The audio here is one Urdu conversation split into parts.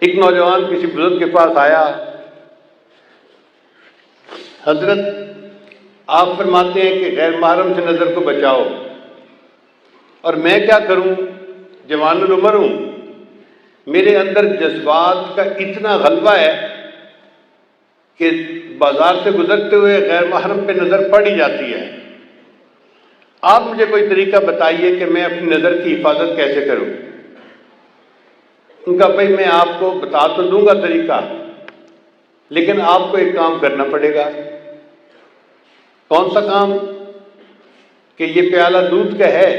ایک نوجوان کسی بزرگ کے پاس آیا، حضرت آپ فرماتے ہیں کہ غیر محرم سے نظر کو بچاؤ، اور میں کیا کروں؟ جوان العمر ہوں، میرے اندر جذبات کا اتنا غلبہ ہے کہ بازار سے گزرتے ہوئے غیر محرم پہ نظر پڑ ہی جاتی ہے۔ آپ مجھے کوئی طریقہ بتائیے کہ میں اپنی نظر کی حفاظت کیسے کروں؟ ان کا بھائی میں آپ کو بتا تو دوں گا طریقہ، لیکن آپ کو ایک کام کرنا پڑے گا۔ کون سا کام؟ کہ یہ پیالہ دودھ کا ہے،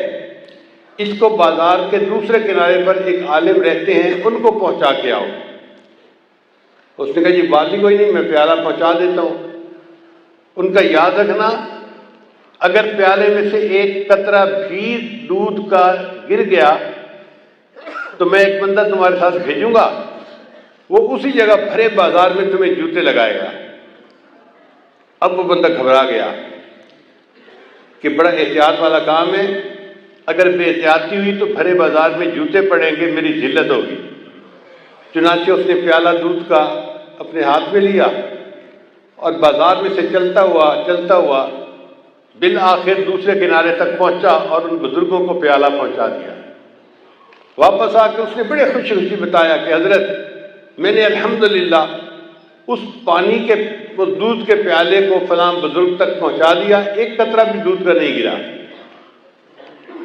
اس کو بازار کے دوسرے کنارے پر ایک عالم رہتے ہیں، ان کو پہنچا کے آؤ۔ اس نے کہا جی بات ہی کوئی نہیں، میں پیالہ پہنچا دیتا ہوں۔ ان کا یاد رکھنا، اگر پیالے میں سے ایک قطرہ بھی دودھ کا گر گیا تو میں ایک بندہ تمہارے ساتھ بھیجوں گا، وہ اسی جگہ بھرے بازار میں تمہیں جوتے لگائے گا۔ اب وہ بندہ گھبرا گیا کہ بڑا احتیاط والا کام ہے، اگر بے احتیاطی ہوئی تو بھرے بازار میں جوتے پڑیں گے، میری ذلت ہوگی۔ چنانچہ اس نے پیالہ دودھ کا اپنے ہاتھ میں لیا اور بازار میں سے چلتا ہوا بالآخر دوسرے کنارے تک پہنچا اور ان بزرگوں کو پیالہ پہنچا دیا۔ واپس آ کے اس نے بڑے خوشی خوشی بتایا کہ حضرت میں نے الحمدللہ اس پانی کے اس دودھ کے پیالے کو فلاں بزرگ تک پہنچا دیا، ایک قطرہ بھی دودھ کا نہیں گرا۔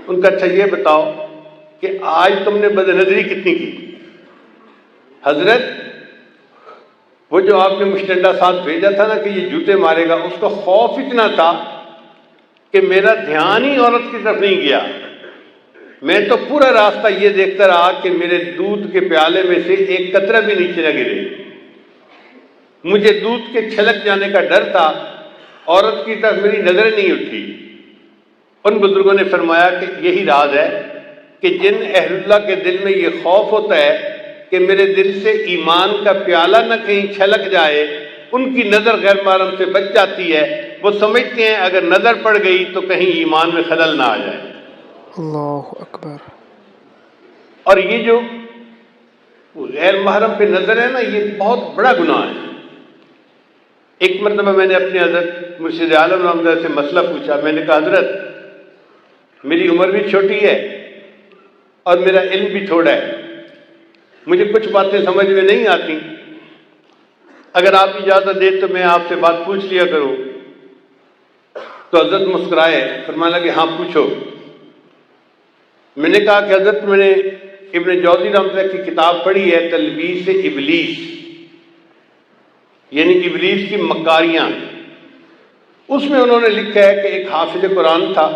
ان کا اچھا یہ بتاؤ کہ آج تم نے بد نظری کتنی کی؟ حضرت وہ جو آپ نے مشتنڈا ساتھ بھیجا تھا نا کہ یہ جوتے مارے گا، اس کا خوف اتنا تھا کہ میرا دھیان ہی عورت کی طرف نہیں گیا۔ میں تو پورا راستہ یہ دیکھتا رہا کہ میرے دودھ کے پیالے میں سے ایک قطرہ بھی نیچے نہ گرے۔ مجھے دودھ کے چھلک جانے کا ڈر تھا، عورت کی طرف میری نظر نہیں اٹھی۔ ان بزرگوں نے فرمایا کہ یہی راز ہے کہ جن اہل اللہ کے دل میں یہ خوف ہوتا ہے کہ میرے دل سے ایمان کا پیالہ نہ کہیں چھلک جائے، ان کی نظر غیر محرم سے بچ جاتی ہے۔ وہ سمجھتے ہیں اگر نظر پڑ گئی تو کہیں ایمان میں خلل نہ آ جائے۔ اللہ اکبر۔ اور یہ جو غیر محرم پہ نظر ہے نا، یہ بہت بڑا گناہ ہے۔ ایک مرتبہ میں نے اپنے حضرت مرشد عالم رحمۃ اللہ سے مسئلہ پوچھا۔ میں نے کہا حضرت میری عمر بھی چھوٹی ہے اور میرا علم بھی تھوڑا ہے، مجھے کچھ باتیں سمجھ میں نہیں آتی، اگر آپ اجازت دیں تو میں آپ سے بات پوچھ لیا کروں۔ تو حضرت مسکرائے، فرمانے لگے ہاں پوچھو۔ میں نے کہا کہ حضرت میں نے ابن جوزی رحمۃ اللہ کی کتاب پڑھی ہے تلبیس ابلیس، یعنی ابلیس کی مکاریاں۔ اس میں انہوں نے لکھا ہے کہ ایک حافظ قرآن تھا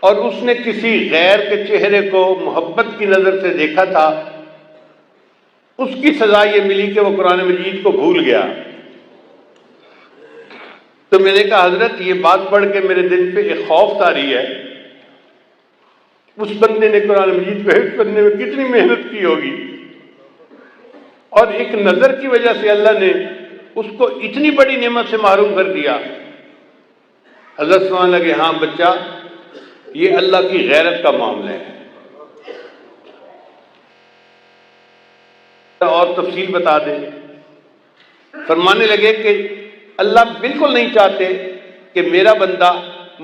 اور اس نے کسی غیر کے چہرے کو محبت کی نظر سے دیکھا تھا، اس کی سزا یہ ملی کہ وہ قرآن مجید کو بھول گیا۔ تو میں نے کہا حضرت یہ بات پڑھ کے میرے دل پہ ایک خوف طاری ہے، اس بندے نے قرآن مجید کو حفظ کرنے میں کتنی محنت کی ہوگی، اور ایک نظر کی وجہ سے اللہ نے اس کو اتنی بڑی نعمت سے محروم کر دیا۔ حضرت سمجھنے لگے ہاں بچہ، یہ اللہ کی غیرت کا معاملہ ہے۔ اور تفصیل بتا دیں۔ فرمانے لگے کہ اللہ بالکل نہیں چاہتے کہ میرا بندہ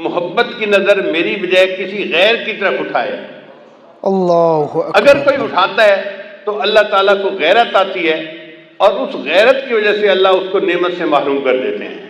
محبت کی نظر میری بجائے کسی غیر کی طرف اٹھائے۔ اللہ اکبر۔ اگر کوئی اٹھاتا ہے تو اللہ تعالیٰ کو غیرت آتی ہے، اور اس غیرت کی وجہ سے اللہ اس کو نعمت سے محروم کر دیتے ہیں۔